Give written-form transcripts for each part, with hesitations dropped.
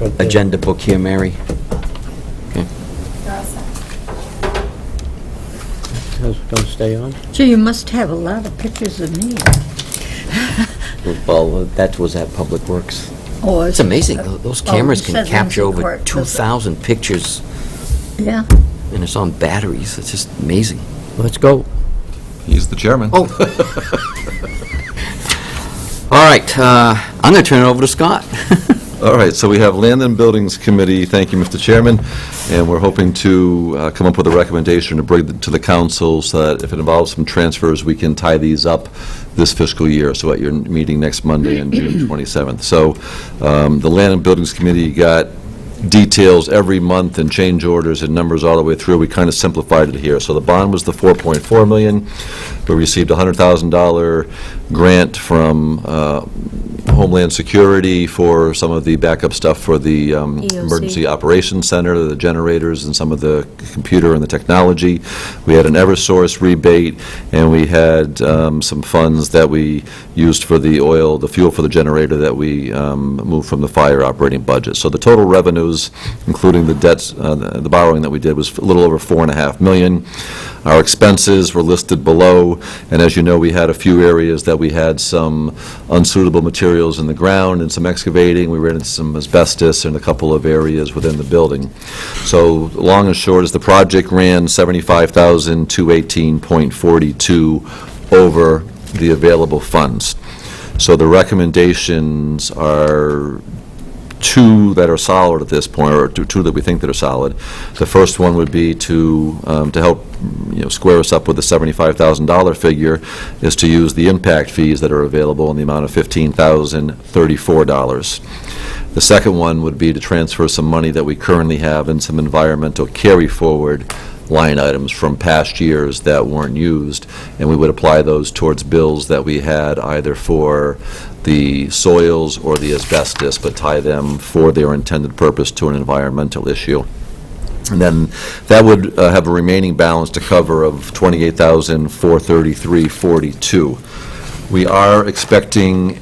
agenda book here, Mary. Okay. Don't stay on? So you must have a lot of pictures of me. Well, that was at Public Works. Oh, It's amazing. Those cameras can capture over 2,000 pictures, Yeah. and it's on batteries. It's just amazing. Let's go. He's the chairman. Oh. All right, I'm going to turn it over to Scott. All right, so we have Land and Buildings Committee, thank you, Mr. Chairman, and we're hoping to come up with a recommendation to bring to the council so that if it involves some transfers, we can tie these up this fiscal year, so at your meeting next Monday on June 27th. So the Land and Buildings Committee got details every month and change orders and numbers all the way through. We kind of simplified it here. So the bond was the $4.4 million. We received a $100,000 grant from Homeland Security for some of the backup stuff for the Emergency Operations Center, the generators and some of the computer and the technology. We had an Eversource rebate, and we had some funds that we used for the oil, the fuel for the generator that we moved from the fire operating budget. So the total revenues, including the debts, the borrowing that we did, was a little over $4.5 million. Our expenses were listed below, and as you know, we had a few areas that we had some unsuitable materials in the ground and some excavating. We ran into some asbestos in a couple of areas within the building. So long and short is the project ran $75,218.42 over the available funds. So the recommendations are two that are solid at this point, or two that we think that are solid. The first one would be to help square us up with the $75,000 figure, is to use the impact fees that are available in the amount of $15,034. The second one would be to transfer some money that we currently have in some environmental carry-forward line items from past years that weren't used, and we would apply those towards bills that we had either for the soils or the asbestos, but tie them for their intended purpose to an environmental issue. And then that would have a remaining balance to cover of $28,433.42. We are expecting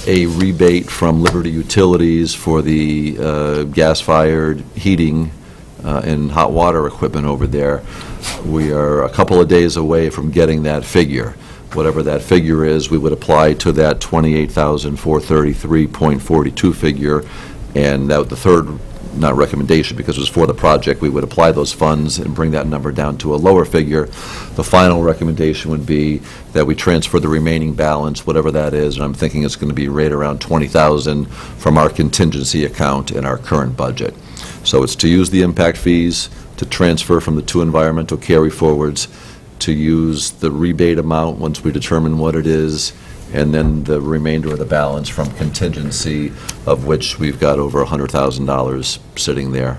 a rebate from Liberty Utilities for the gas-fired heating and hot water equipment over there. We are a couple of days away from getting that figure. Whatever that figure is, we would apply to that $28,433.42 figure, and that the third, not recommendation, because it was for the project, we would apply those funds and bring that number down to a lower figure. The final recommendation would be that we transfer the remaining balance, whatever that is, and I'm thinking it's going to be right around $20,000 from our contingency account in our current budget. So it's to use the impact fees, to transfer from the two environmental carry-forwards, to use the rebate amount once we determine what it is, and then the remainder of the balance from contingency, of which we've got over $100,000 sitting there.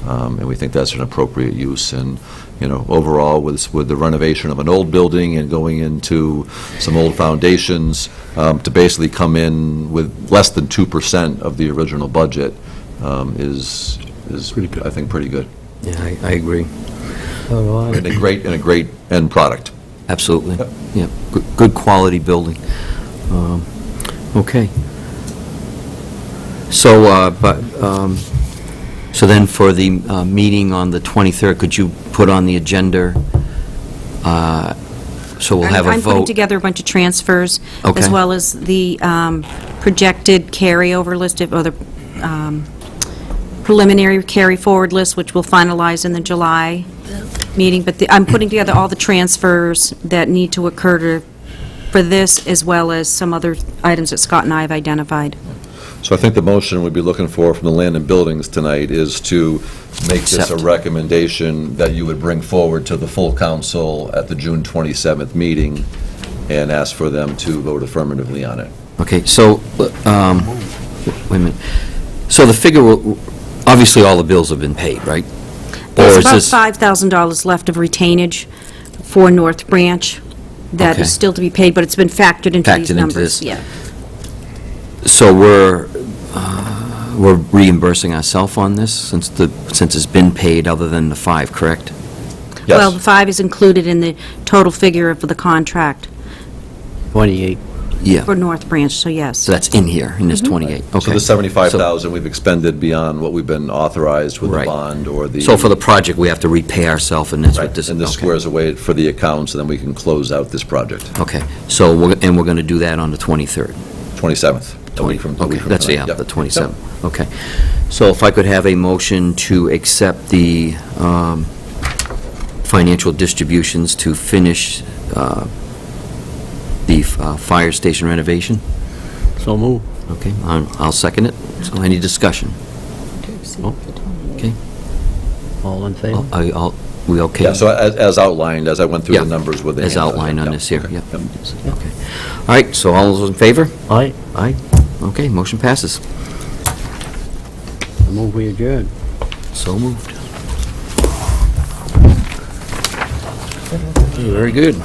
And we think that's an appropriate use. And, overall, with the renovation of an old building and going into some old foundations, to basically come in with less than 2% of the original budget is pretty good. I think pretty good. Yeah, I agree. And a great end product. Absolutely. Yeah, good quality building. Okay. So, so then for the meeting on the 23rd, could you put on the agenda, so we'll have a I'm putting vote? together a bunch of transfers, Okay. as well as the projected carryover list of other preliminary carry-forward list, which we'll finalize in the July meeting. But I'm putting together all the transfers that need to occur for this, as well as some other items that Scott and I have identified. So I think the motion we'd be looking for from the Land and Buildings tonight is to make this a Accept. recommendation that you would bring forward to the full council at the June 27th meeting and ask for them to vote affirmatively on it. Okay, so, wait a minute. So the figure, obviously, all the bills have been paid, right? There's Or about is this? $5,000 left of retainage for North Branch that Okay. is still to be paid, but it's been factored into Factored these into numbers. this. Yeah. So we're reimbursing ourselves on this, since it's been paid, other than the 5, correct? Yes. Well, the 5 is included in the total figure of the contract. 28. Yeah. For North Branch, so yes. So that's in here, in this 28, okay. So the 75,000 we've expended beyond what we've been authorized with the Right. bond or the... So for the project, we have to repay ourselves, and that's what Right, this is? and this okay. squares away for the accounts, and then we can close out this project. Okay, so, we're going to do that on the 23rd? 27th, a week from Okay, tonight. that's, Yep. the 27th, okay. So if I could have a motion to accept the financial distributions to finish the fire station renovation? So move. Okay, I'll second it. So any discussion? Okay, All in favor? we okay? Yeah, so as outlined, as I went through Yeah, the numbers with the... as handout, outlined on yeah, this here, okay, yeah. yep. Okay. All right, so all those in favor? Aye. Aye. Okay, motion passes. I move we adjourn. So moved. Very good.